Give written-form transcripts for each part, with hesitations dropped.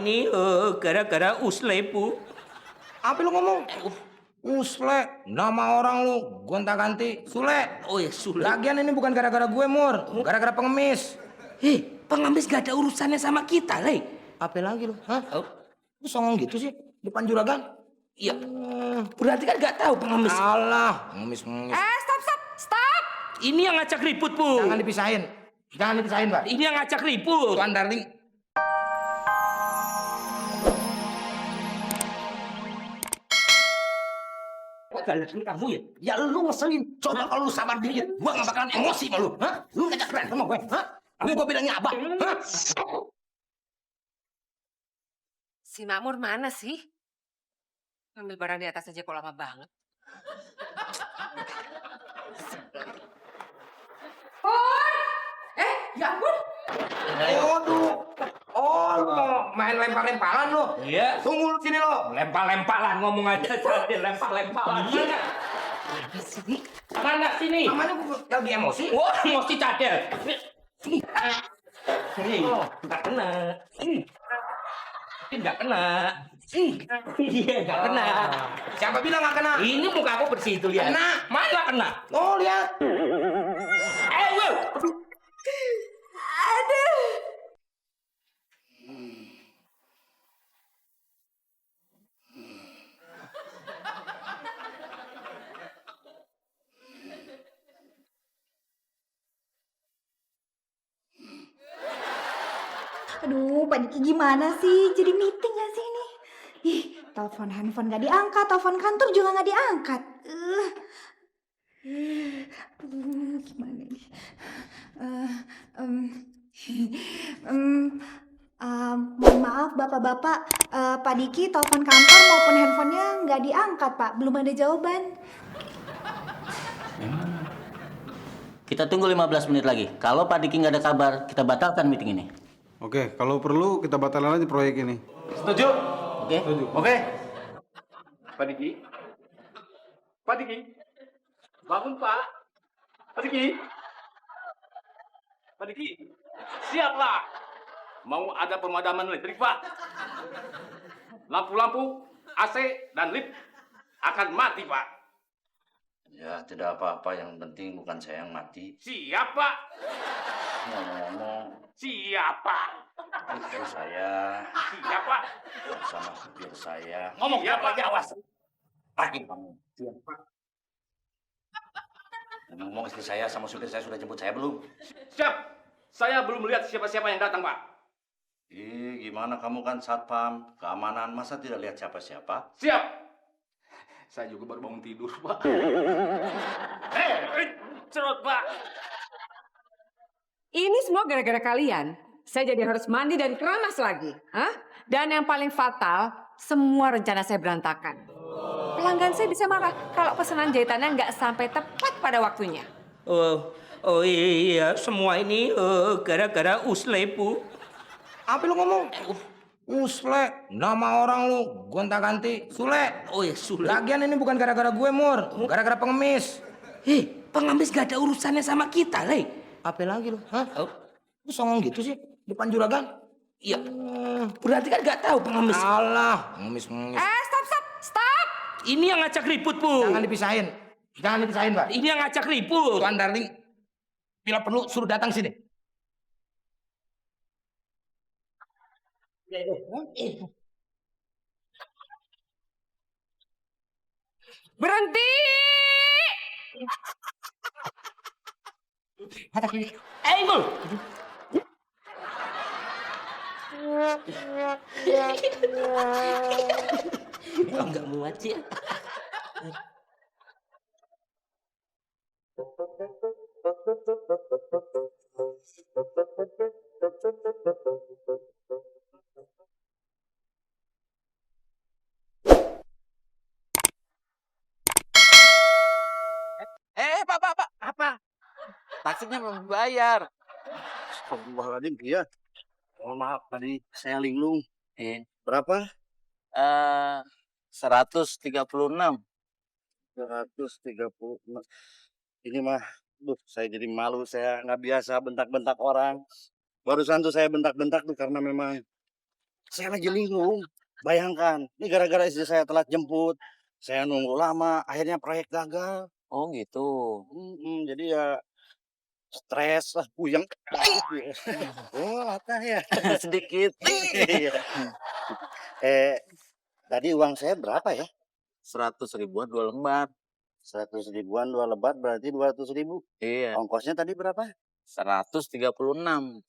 ini gara-gara Usle, Bu. Apa lu ngomong? Usle, nama orang lu gonta-ganti Sule. Oh ya, Sule. Lagian ini bukan gara-gara gue, Mur. Gara-gara pengemis. Hei, pengemis gak ada urusannya sama kita, Le. Apa lagi lu? Hah? Oh, Lu songong gitu sih depan juragan? iya. Berarti kan gak tahu pengemis. Alah, pengemis. Stop! Ini yang ngajak ribut, Bu. Jangan dipisahin. Jangan dipisahin, Pak. Ini yang ngajak ribut. Tuan Darling. Galakin kamu ya? Ya lu ngeselin. Coba kalau lu sabar dikit, gua gak bakalan emosi sama lu. Hah? Lu ngajak keren sama gue. Hah? Ini gua bilangnya abah. Hah? Si Makmur mana sih? Ambil barang di atas aja kok lama banget. Ya ampun. Waduh. Oh, lu mau main lempar-lemparan lu? Iya. Tunggu lu sini lo. Lempar-lemparan ngomong aja jadi lempar-lemparan. Mana? Sini. Mana sini? Namanya gua lagi emosi. Wah, emosi cadel. Ini enggak kena. Enggak kena. Iya, enggak kena. Siapa bilang gak kena? Ini muka aku bersih itu lihat. Kena. Mana kena? Oh, lihat. Wow. Aduh, Pak Diki gimana sih? Jadi meeting gak sih ini? Ih, telepon handphone gak diangkat, telepon kantor juga gak diangkat. Gimana nih? Mohon maaf Bapak-bapak, Pak Diki telepon kantor maupun handphonenya nggak diangkat Pak, belum ada jawaban. Kita tunggu 15 menit lagi. Kalau Pak Diki nggak ada kabar, kita batalkan meeting ini. Oke, kalau perlu kita batalkan aja proyek ini. Setuju? Oke? Setuju. Oke. Pak Diki. Pak Diki. Bangun, Pak. Pak Diki. Pak Diki. Siaplah. Mau ada pemadaman listrik, Pak. Lampu-lampu, AC, dan lift akan mati, Pak. Ya, tidak apa-apa. Yang penting bukan saya yang mati. Siapa? Ngomong-ngomong, Siapa? istri saya Siapa? sama supir saya. Ngomong siapa? Awas. Pagi kamu. Ngomong istri saya sama supir saya sudah jemput saya belum? Siap. Saya belum melihat siapa-siapa yang datang, Pak. Gimana kamu kan satpam keamanan, masa tidak lihat siapa-siapa? Siap. Saya juga baru bangun tidur, Pak. Cerot, Pak. Ini semua gara-gara kalian. Saya jadi harus mandi dan keramas lagi. Hah? Dan yang paling fatal, semua rencana saya berantakan. Pelanggan saya bisa marah kalau pesanan jahitannya nggak sampai tepat pada waktunya. Oh iya, semua ini gara-gara Usle, Bu. Apa lu ngomong? Usle, nama orang lu gonta-ganti Sule. Oh ya, Sule. Lagian ini bukan gara-gara gue, Mur. Gara-gara pengemis. Hei, pengemis gak ada urusannya sama kita, Le. Apa lagi lu? Hah? Oh, Lu songong gitu sih depan juragan? iya. Berarti kan gak tahu pengemis. Alah, pengemis. Stop! Ini yang ngajak ribut, Bu. Jangan dipisahin. Jangan dipisahin, Pak. Ini yang ngajak ribut. Tuan Darling, bila perlu suruh datang sini. Berhenti! Engul. Enggak muat sih. Pak. Apa? Taksinya belum bayar. Astagfirullahaladzim, iya. Mohon maaf, tadi saya linglung. Berapa? 136. 136. Ini mah, saya jadi malu. Saya nggak biasa bentak-bentak orang. Barusan tuh saya bentak-bentak tuh karena memang saya lagi linglung. Bayangkan, ini gara-gara istri saya telat jemput. Saya nunggu lama, akhirnya proyek gagal. Oh gitu. Jadi ya stres lah, puyeng. Oh, apa ya? Sedikit. Iya. Tadi uang saya berapa ya? 100 ribuan 2 lembar. 100 ribuan 2 lebat berarti 200 ribu. Iya. Ongkosnya tadi berapa? 136.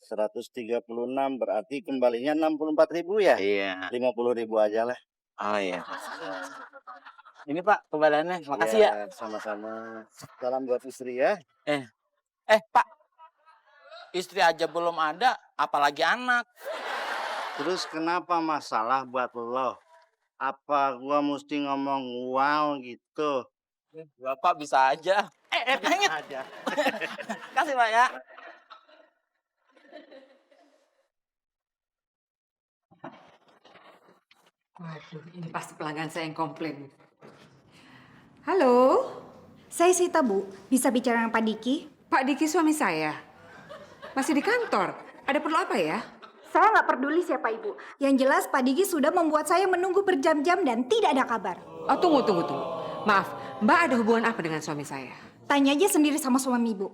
136 berarti kembalinya 64 ribu ya? Iya. 50 ribu aja lah. Oh iya. Ini Pak, kembaliannya. Makasih ya. Sama-sama. Salam buat istri ya. Pak. Istri aja belum ada, apalagi anak. Terus kenapa masalah buat lo? Apa gua mesti ngomong wow gitu? Bapak bisa aja. Pengen. Aja. Kasih Pak ya. Waduh, ini pasti pelanggan saya yang komplain. Halo, Saya Sita, Bu. Bisa bicara dengan Pak Diki? Pak Diki suami saya. Masih di kantor. Ada perlu apa ya? Saya nggak peduli siapa Ibu. Yang jelas Pak Diki sudah membuat saya menunggu berjam-jam dan tidak ada kabar. Oh, tunggu. Maaf, Mbak ada hubungan apa dengan suami saya? Tanya aja sendiri sama suami Ibu.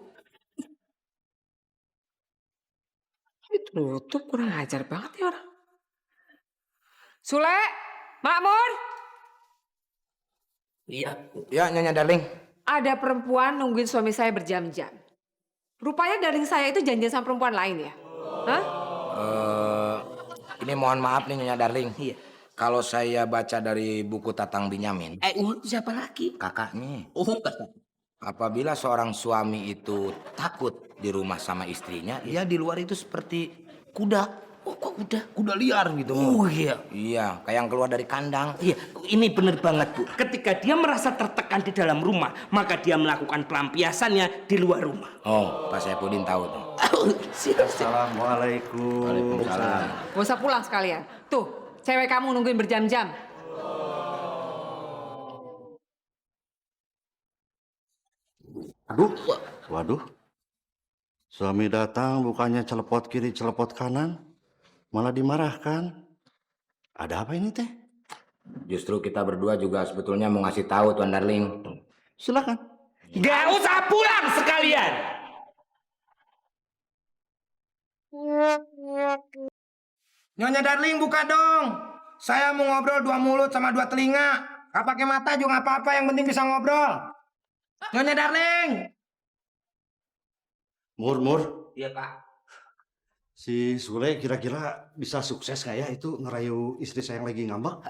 Tutup kurang ajar banget ya orang. Sule, Makmur. Iya, Nyonya Darling. Ada perempuan nungguin suami saya berjam-jam. Rupanya darling saya itu janjian sama perempuan lain ya? Hah? Ini mohon maaf nih Nyonya Darling. Iya. Kalau saya baca dari buku Tatang Binyamin, Siapa lagi? kakaknya. Oh, kakak. Apabila seorang suami itu takut di rumah sama istrinya, ya di luar itu seperti kuda. Oh, kok udah? Kuda liar gitu. Oh iya. Iya, kayak yang keluar dari kandang. Iya, ini benar banget, Bu. Ketika dia merasa tertekan di dalam rumah, maka dia melakukan pelampiasannya di luar rumah. Oh, Pak Saipudin tahu tuh. Siap. Assalamualaikum. Waalaikumsalam. Gak usah pulang sekalian. Tuh, cewek kamu nungguin berjam-jam. Waduh. Suami datang bukannya celepot kiri celepot kanan, malah dimarahkan. Ada apa ini teh? Justru kita berdua juga sebetulnya mau ngasih tahu Tuan Darling. Silakan. Gak usah pulang sekalian. Nyonya Darling buka dong. Saya mau ngobrol 2 mulut sama 2 telinga. Gak pakai mata juga gak apa-apa, yang penting bisa ngobrol. Nyonya Darling. Mur. Iya, Pak. Si Sule kira-kira bisa sukses nggak ya itu ngerayu istri saya yang lagi ngambek?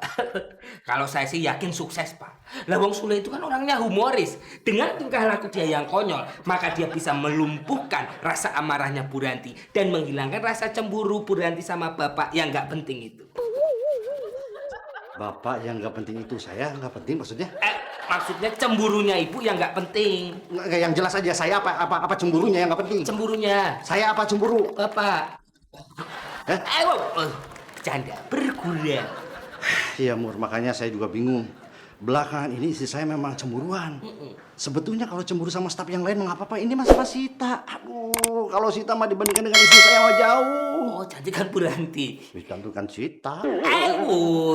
Kalau saya sih yakin sukses, Pak. Lah wong Sule itu kan orangnya humoris. Dengan tingkah laku dia yang konyol, maka dia bisa melumpuhkan rasa amarahnya Bu Ranti dan menghilangkan rasa cemburu Bu Ranti sama bapak yang nggak penting itu. Bapak yang nggak penting itu saya nggak penting maksudnya? Maksudnya cemburunya ibu yang nggak penting. Nggak, yang jelas aja saya apa cemburunya yang nggak penting. Cemburunya. Saya apa cemburu? Bapak. Bercanda, bergurau. Iya Mur, makanya saya juga bingung. Belakangan ini istri saya memang cemburuan. Sebetulnya kalau cemburu sama staf yang lain mengapa apa? Ini masalah Sita. Aduh, kalau Sita mah dibandingkan dengan istri saya mah jauh. Oh, jadi kan Bu Ranti. Dicantumkan Sita.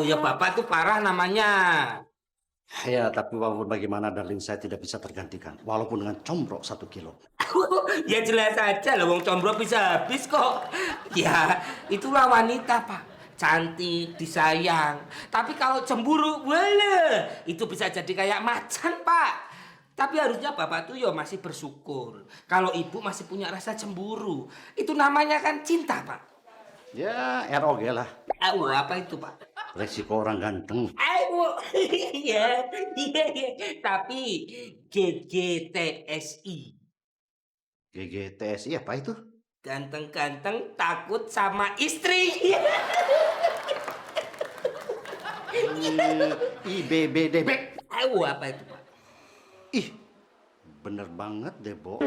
Ya bapak tuh parah namanya. Ya, tapi walaupun bagaimana Darling saya tidak bisa tergantikan. Walaupun dengan combrok 1 kilo. Ya jelas aja lah, wong combro bisa habis kok. Ya, itulah wanita, Pak. Cantik, disayang. Tapi kalau cemburu, wala, itu bisa jadi kayak macan, Pak. Tapi harusnya Bapak tuh ya masih bersyukur. Kalau Ibu masih punya rasa cemburu. Itu namanya kan cinta, Pak. Ya, ROG lah. Apa itu, Pak? Resiko orang ganteng. Iya. Tapi GGTSI. GGTSI apa itu? Ganteng-ganteng takut sama istri. IBBDB. Apa itu, Pak? Ih, bener banget deh, Bo.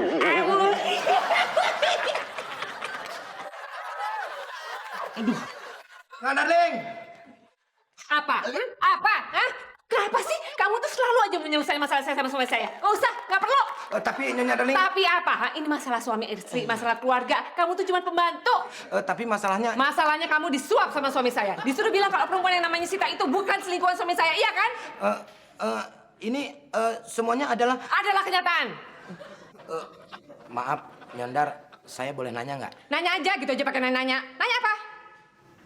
Aduh. Nggak Darling. Apa? Hah? Kenapa sih? Kamu tuh selalu aja menyelesaikan masalah saya sama suami saya. Nggak usah, nggak perlu. Tapi Nyonya Darling, Tapi apa? Ha? Ini masalah suami istri, masalah keluarga. Kamu tuh cuma pembantu. tapi masalahnya Masalahnya kamu disuap sama suami saya. Disuruh bilang kalau perempuan yang namanya Sita itu bukan selingkuhan suami saya, iya kan? ini semuanya adalah Adalah kenyataan. maaf Nyandar, saya boleh nanya nggak? Nanya aja gitu aja pakai nanya. Nanya apa?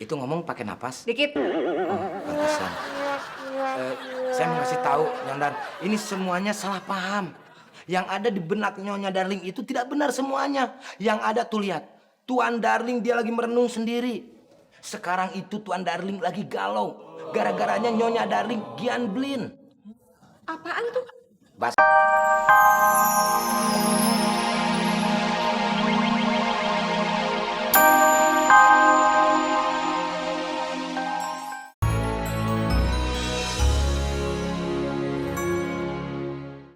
Itu ngomong pakai napas? Dikit. Pantesan. Saya mau kasih tahu Nyandar, ini semuanya salah paham. Yang ada di benak Nyonya Darling itu tidak benar semuanya. Yang ada tuh lihat, Tuan Darling dia lagi merenung sendiri. Sekarang itu Tuan Darling lagi galau. Gara-garanya Nyonya Darling Gian Blin. Apaan tuh? Bas.